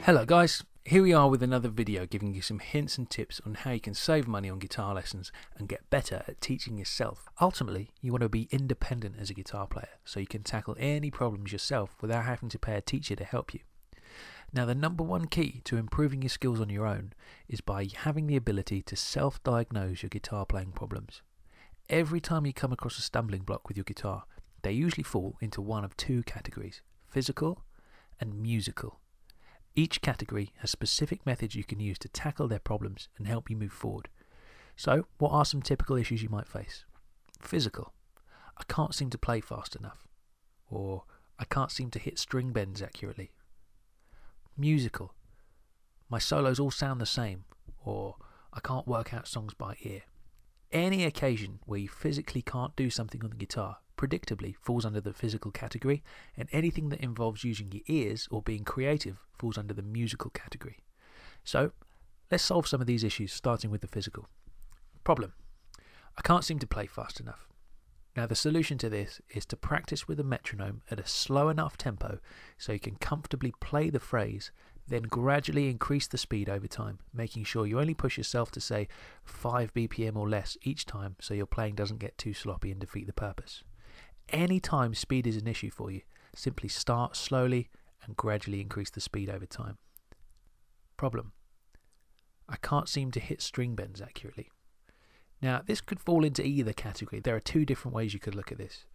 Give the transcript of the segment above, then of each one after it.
Hello guys, here we are with another video giving you some hints and tips on how you can save money on guitar lessons and get better at teaching yourself. Ultimately, you want to be independent as a guitar player so you can tackle any problems yourself without having to pay a teacher to help you. Now, the number one key to improving your skills on your own is by having the ability to self-diagnose your guitar playing problems. Every time you come across a stumbling block with your guitar, they usually fall into one of two categories: physical and musical. Each category has specific methods you can use to tackle their problems and help you move forward. So, what are some typical issues you might face? Physical: I can't seem to play fast enough, or I can't seem to hit string bends accurately. Musical: my solos all sound the same, or I can't work out songs by ear. Any occasion where you physically can't do something on the guitar predictably falls under the physical category, and anything that involves using your ears or being creative falls under the musical category. So let's solve some of these issues, starting with the physical. Problem: I can't seem to play fast enough. Now, the solution to this is to practice with a metronome at a slow enough tempo so you can comfortably play the phrase, then gradually increase the speed over time, making sure you only push yourself to say 5 BPM or less each time so your playing doesn't get too sloppy and defeat the purpose. Any time speed is an issue for you, simply start slowly and gradually increase the speed over time. Problem: I can't seem to hit string bends accurately. Now, this could fall into either category. There are two different ways you could look at this.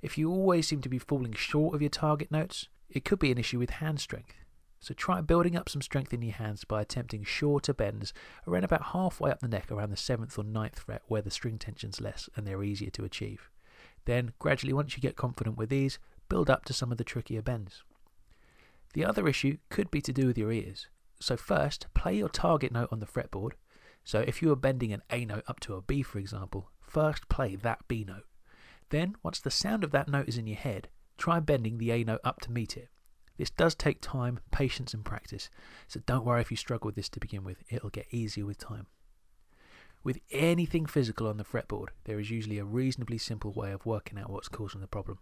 If you always seem to be falling short of your target notes, it could be an issue with hand strength. So try building up some strength in your hands by attempting shorter bends around about halfway up the neck, around the 7th or 9th fret, where the string tension's less and they're easier to achieve. Then, gradually, once you get confident with these, build up to some of the trickier bends. The other issue could be to do with your ears. So first, play your target note on the fretboard. So if you were bending an A note up to a B, for example, first play that B note. Then, once the sound of that note is in your head, try bending the A note up to meet it. This does take time, patience and practice, so don't worry if you struggle with this to begin with, it'll get easier with time. With anything physical on the fretboard, there is usually a reasonably simple way of working out what's causing the problem.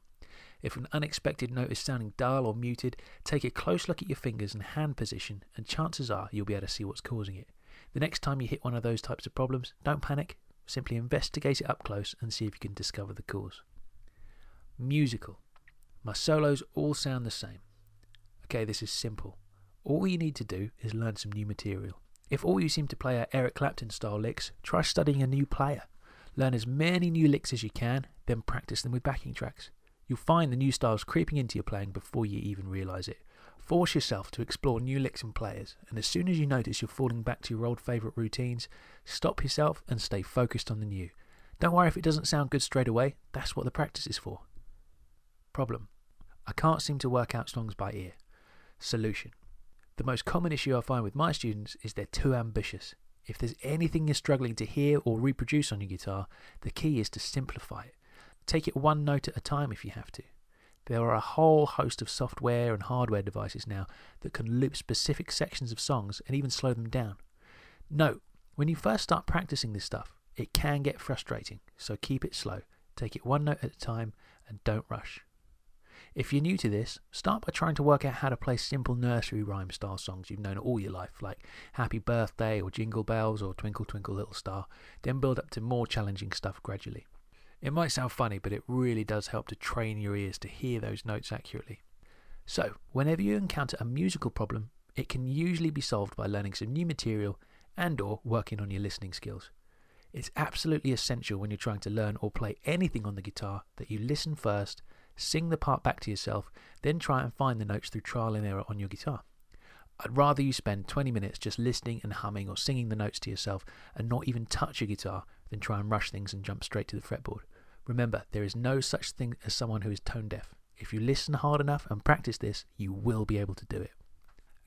If an unexpected note is sounding dull or muted, take a close look at your fingers and hand position, and chances are you'll be able to see what's causing it. The next time you hit one of those types of problems, don't panic, simply investigate it up close and see if you can discover the cause. Musical: my solos all sound the same. Okay, this is simple. All you need to do is learn some new material. If all you seem to play are Eric Clapton style licks, try studying a new player. Learn as many new licks as you can, then practice them with backing tracks. You'll find the new styles creeping into your playing before you even realise it. Force yourself to explore new licks and players, and as soon as you notice you're falling back to your old favourite routines, stop yourself and stay focused on the new. Don't worry if it doesn't sound good straight away, that's what the practice is for. Problem: I can't seem to work out songs by ear. Solution: the most common issue I find with my students is they're too ambitious. If there's anything you're struggling to hear or reproduce on your guitar, the key is to simplify it. Take it one note at a time if you have to. There are a whole host of software and hardware devices now that can loop specific sections of songs and even slow them down. Note, when you first start practicing this stuff, it can get frustrating, so keep it slow. Take it one note at a time and don't rush. If you're new to this, start by trying to work out how to play simple nursery rhyme style songs you've known all your life, like Happy Birthday or Jingle Bells or Twinkle Twinkle Little Star, then build up to more challenging stuff gradually. It might sound funny, but it really does help to train your ears to hear those notes accurately. So, whenever you encounter a musical problem, it can usually be solved by learning some new material and/or working on your listening skills. It's absolutely essential when you're trying to learn or play anything on the guitar that you listen first, sing the part back to yourself, then try and find the notes through trial and error on your guitar. I'd rather you spend 20 minutes just listening and humming or singing the notes to yourself and not even touch your guitar than try and rush things and jump straight to the fretboard. Remember, there is no such thing as someone who is tone deaf. If you listen hard enough and practice this, you will be able to do it.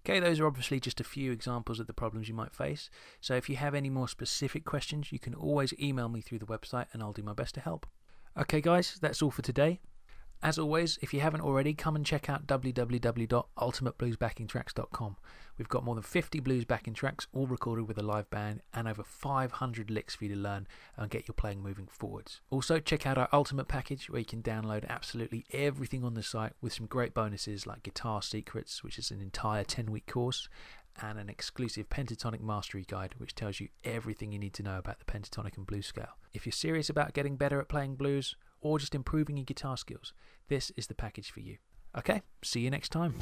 Okay, those are obviously just a few examples of the problems you might face. So if you have any more specific questions, you can always email me through the website and I'll do my best to help. Okay guys, that's all for today. As always, if you haven't already, come and check out www.ultimatebluesbackingtracks.com. We've got more than 50 blues backing tracks, all recorded with a live band, and over 500 licks for you to learn and get your playing moving forwards. Also, check out our Ultimate package, where you can download absolutely everything on the site with some great bonuses like Guitar Secrets, which is an entire 10-week course, and an exclusive pentatonic mastery guide, which tells you everything you need to know about the pentatonic and blues scale. If you're serious about getting better at playing blues, or just improving your guitar skills, this is the package for you. Okay, see you next time.